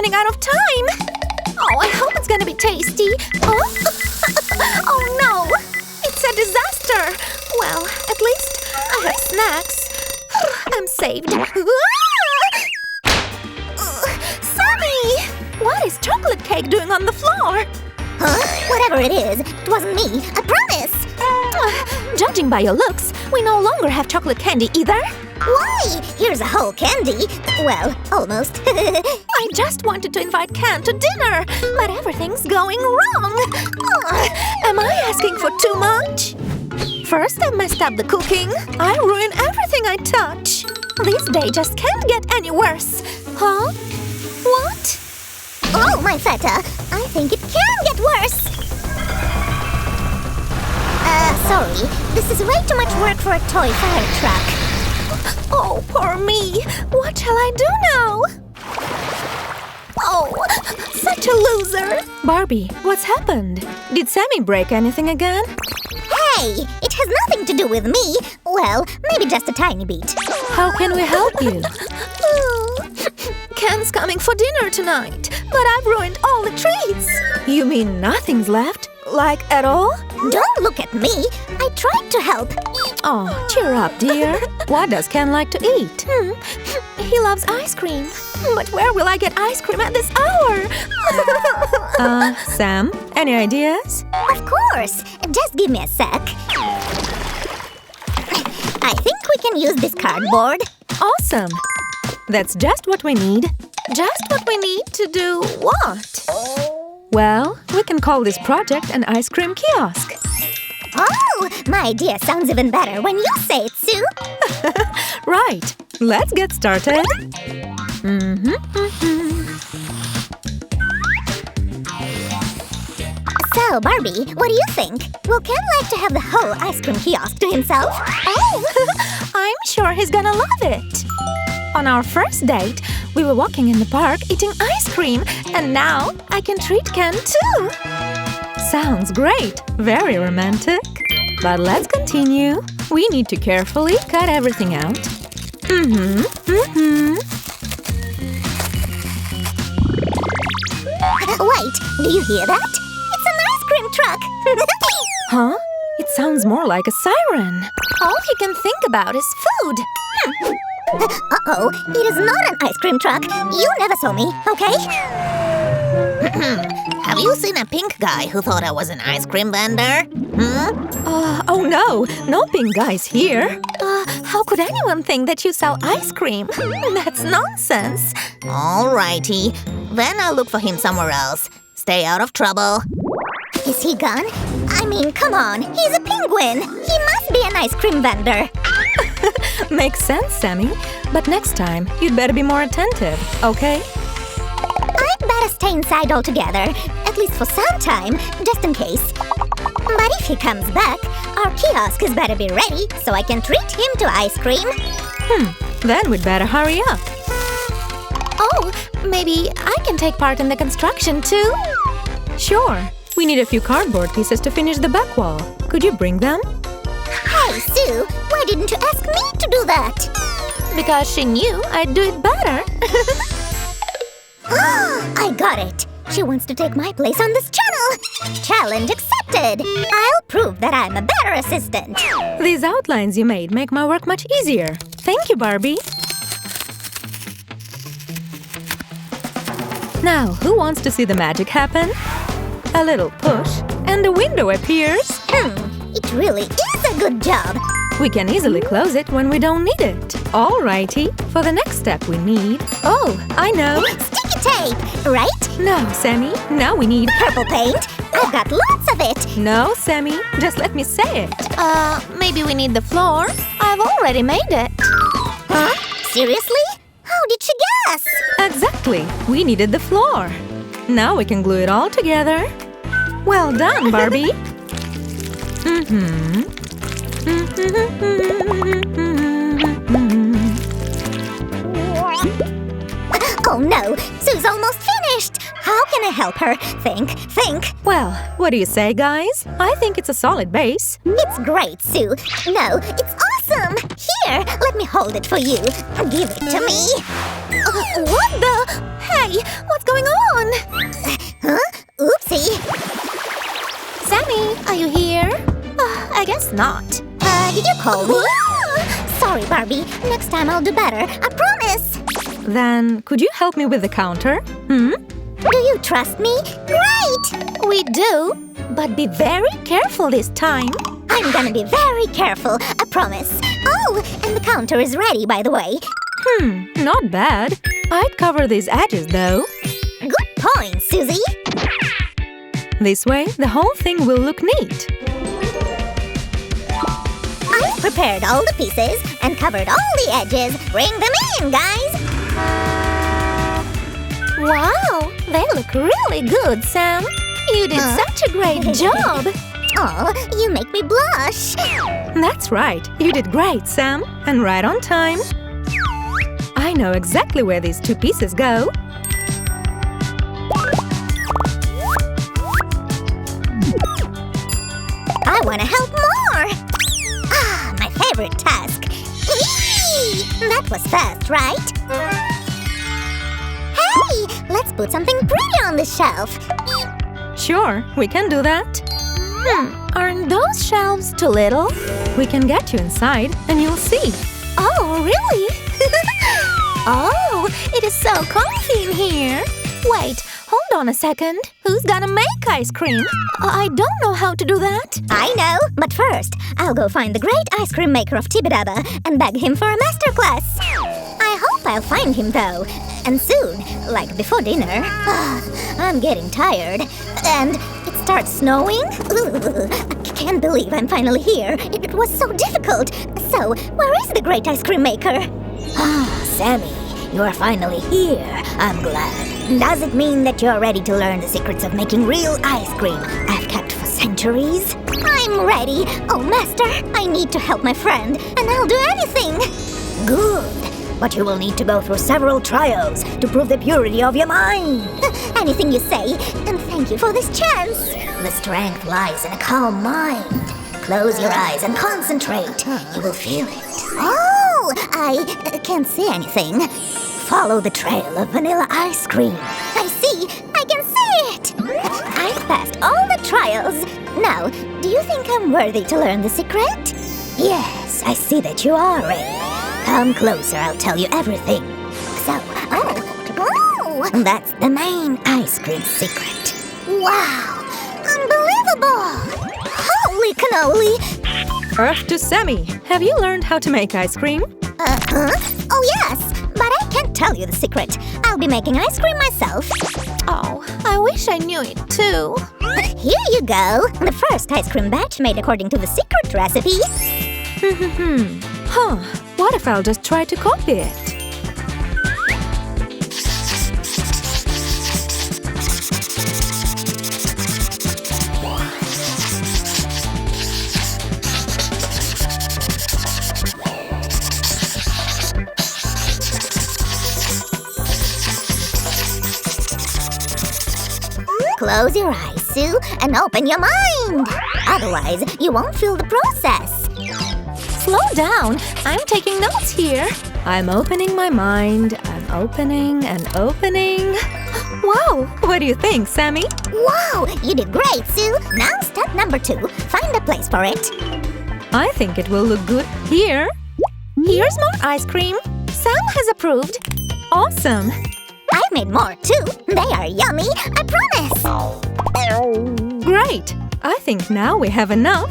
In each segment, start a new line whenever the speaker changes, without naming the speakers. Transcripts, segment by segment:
running out of time! Oh, I hope it's gonna be tasty. Oh, oh no! It's a disaster! Well, at least I have snacks. I'm saved. Sammy! What is chocolate cake doing on the floor?
Huh? Whatever it is, it wasn't me. I promise!
Judging by your looks, we no longer have chocolate candy either.
Why? Here's a whole candy. Well, almost.
I just wanted to invite Ken to dinner, but everything's going wrong. Am I asking for too much? First, I messed up the cooking. I ruin everything I touch. This day just can't get any worse. Huh? What?
Oh, my feta. I think it can get worse. Sorry. This is way too much work for a toy fire truck.
Oh, poor me. What shall I do now? Oh, such a loser. Barbie, what's happened? Did Sammy break anything again?
Hey, it has nothing to do with me. Well, maybe just a tiny bit.
How can we help you? Ken's coming for dinner tonight, but I've ruined all the treats. You mean nothing's left? Like at all?
Don't look at me. I tried to help.
Oh, cheer up, dear. What does Ken like to eat? He loves ice cream. But where will I get ice cream at this hour? Sam, any ideas?
Of course. Just give me a sec. I think we can use this cardboard.
Awesome. That's just what we need. Just what we need to do what? Well, we can call this project an ice cream kiosk.
Oh, my idea sounds even better when you say it, Sue.
Right. Let's get started.
So, Barbie, what do you think? Will Ken like to have the whole ice cream kiosk to himself?
Oh, I'm sure he's gonna love it. On our first date, we were walking in the park eating ice cream, and now I can treat Ken too. Sounds great. Very romantic. But let's continue. We need to carefully cut everything out.
Wait, do you hear that? It's an ice cream truck!
Huh? It sounds more like a siren. All he can think about is food.
Uh-oh, it is not an ice cream truck. You never saw me, okay?
Have you seen a pink guy who thought I was an ice cream vendor?
Oh no, no pink guys here. How could anyone think that you sell ice cream? That's nonsense.
Alrighty, then I'll look for him somewhere else. Stay out of trouble.
Is he gone? I mean, come on, he's a penguin. He must be an ice cream vendor.
Makes sense, Sammy. But next time, you'd better be more attentive, okay?
I'd better stay inside altogether, at least for some time, just in case. But if he comes back, our kiosk is better be ready so I can treat him to ice cream.
Then we'd better hurry up. Oh, maybe I can take part in the construction too? Sure. We need a few cardboard pieces to finish the back wall. Could you bring them?
Hey, Sue, why didn't you ask me to do that?
Because she knew I'd do it better.
I got it. She wants to take my place on this channel. Challenge accepted. I'll prove that I'm a better assistant.
These outlines you made make my work much easier. Thank you, Barbie. Now, who wants to see the magic happen? A little push, and the window appears.
It really is a good job.
We can easily close it when we don't need it. Alrighty, for the next step we need… Oh, I know!
Sticky tape, right?
No, Sammy, now we need…
Purple paint. I've got lots of it.
No, Sammy, just let me say it.
Maybe we need the floor. I've already made it.
Huh? Seriously? How did she guess?
Exactly, we needed the floor. Now we can glue it all together. Well done, Barbie.
Oh no, Sue's almost finished. How can I help her? Think.
Well, what do you say, guys? I think it's a solid base.
It's great, Sue. No, it's awesome. Here, let me hold it for you. Give it to me.
What the? Hey, what's going on?
Huh? Oopsie.
Sammy, are you here? I guess not.
Did you call me? Sorry, Barbie. Next time I'll do better. I promise.
Then, could you help me with the counter? Hmm?
Do you trust me? Great!
We do, but be very careful this time.
I'm gonna be very careful, I promise. Oh, and the counter is ready, by the way.
Not bad. I'd cover these edges, though.
Good point, Susie.
This way, the whole thing will look neat.
I've prepared all the pieces and covered all the edges. Bring them in, guys.
Wow, they look really good, Sam. You did such a great job.
Oh, you make me blush.
That's right. You did great, Sam. And right on time. I know exactly where these two pieces go.
I want to help more. Ah, my favorite task. Eee! That was fast, right? Hey, let's put something pretty on the shelf.
Sure, we can do that. Aren't those shelves too little? We can get you inside and you'll see. Oh, really? Oh, it is so comfy in here. Wait, hold on a second. Who's gonna make ice cream? I don't know how to do that.
I know, but first, I'll go find the great ice cream maker of Tibidaba and beg him for a masterclass. I hope I'll find him, though. And soon, like before dinner. I'm getting tired. And it starts snowing. I can't believe I'm finally here. It was so difficult. So, where is the great ice cream maker? Sammy, you are finally here. I'm glad. Does it mean that you're ready to learn the secrets of making real ice cream I've kept for centuries? I'm ready. Oh, Master, I need to help my friend, and I'll do anything. Good. But you will need to go through several trials to prove the purity of your mind. Anything you say, and thank you for this chance. The strength lies in a calm mind. Close your eyes and concentrate. You will feel it. Oh, I can't see anything. Follow the trail of vanilla ice cream. I see. I can see it. I've passed all the trials. Now, do you think I'm worthy to learn the secret? Yes, I see that you are ready. Come closer, I'll tell you everything. So, that's the main ice cream secret. Wow! Unbelievable! Holy cannoli!
Earth to Sammy. Have you learned how to make ice cream?
Oh, yes, but I can't tell you the secret. I'll be making ice cream myself.
Oh, I wish I knew it too.
Here you go. The first ice cream batch made according to the secret recipe.
What if I'll just try to copy it?
Close your eyes, Sue, and open your mind. Otherwise, you won't feel the process.
Slow down. I'm taking notes here. I'm opening my mind. I'm opening and opening. Wow! What do you think, Sammy?
Wow! You did great, Sue. Now step number 2. Find a place for it.
I think it will look good here. Here's more ice cream. Sam has approved. Awesome!
I've made more, too. They are yummy, I promise.
Great! I think now we have enough.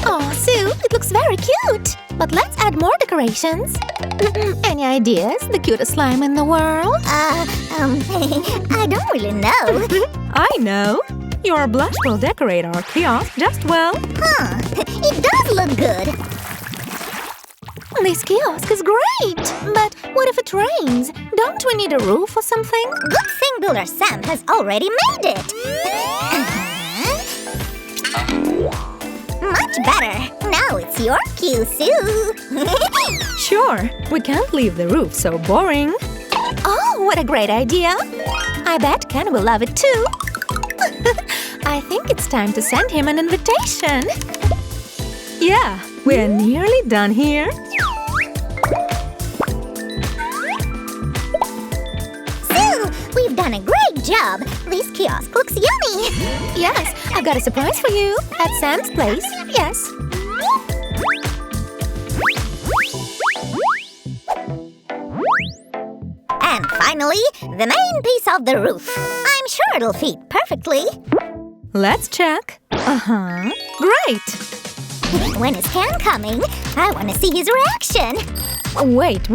Oh, Sue, it looks very cute. But let's add more decorations. Any ideas? The cutest slime in the world?
I don't really know.
I know. Your blush will decorate our kiosk just well.
It does look good.
This kiosk is great. But what if it rains? Don't we need a roof or something?
Good thing Builder Sam has already made it. Much better. Now it's your cue, Sue.
Sure. We can't leave the roof so boring. Oh, what a great idea. I bet Ken will love it too. I think it's time to send him an invitation. Yeah, we're nearly done here.
job. This kiosk looks yummy.
Yes, I've got a surprise for you at Sam's place. Yes.
And finally, the main piece of the roof. I'm sure it'll fit perfectly.
Let's check. Great.
When is Ken coming? I want to see his reaction.
Wait.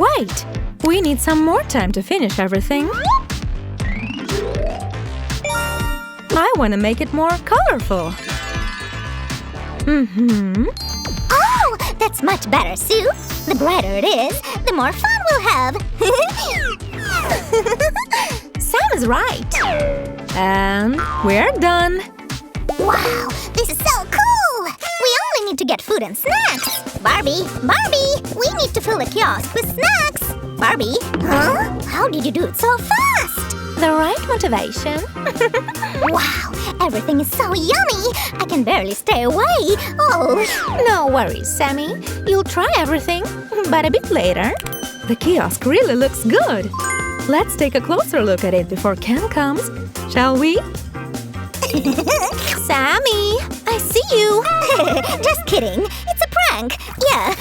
We need some more time to finish everything. I want to make it more colorful.
Oh, that's much better, Sue. The brighter it is, the more fun we'll have.
Sam is right. And we're done.
Wow, this is so cool! We only need to get food and snacks. Barbie, we need to fill the kiosk with snacks. Barbie, huh? How did you do it so fast?
The right motivation.
Wow, everything is so yummy. I can barely stay away. Oh.
No worries, Sammy. You'll try everything, but a bit later. The kiosk really looks good. Let's take a closer look at it before Ken comes, shall we? Sammy, I see you.
Just kidding. It's a prank. Yeah.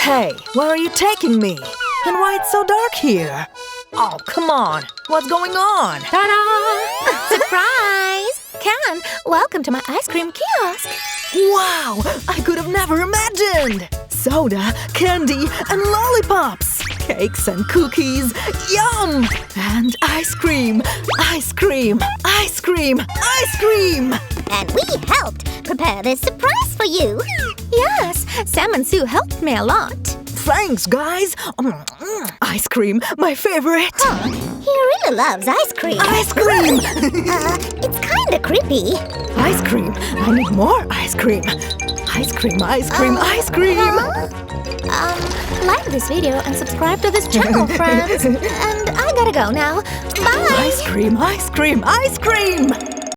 Hey, where are you taking me? And why it's so dark here? Oh, come on. What's going on?
Ta-da! Surprise! Ken, welcome to my ice cream kiosk.
Wow! I could have never imagined! Soda, candy, and lollipops! Cakes and cookies! Yum! And ice cream! Ice cream! Ice cream! Ice cream!
And we helped prepare this surprise for you.
Yes, Sam and Sue helped me a lot.
Thanks, guys! Ice cream, my favorite!
Huh, he really loves ice cream.
Ice cream!
It's kinda creepy.
Ice cream! I need more ice cream! Ice cream, ice cream, ice cream!
Like this video and subscribe to this channel, friends. And I gotta go now. Bye!
Ice cream, ice cream, ice cream!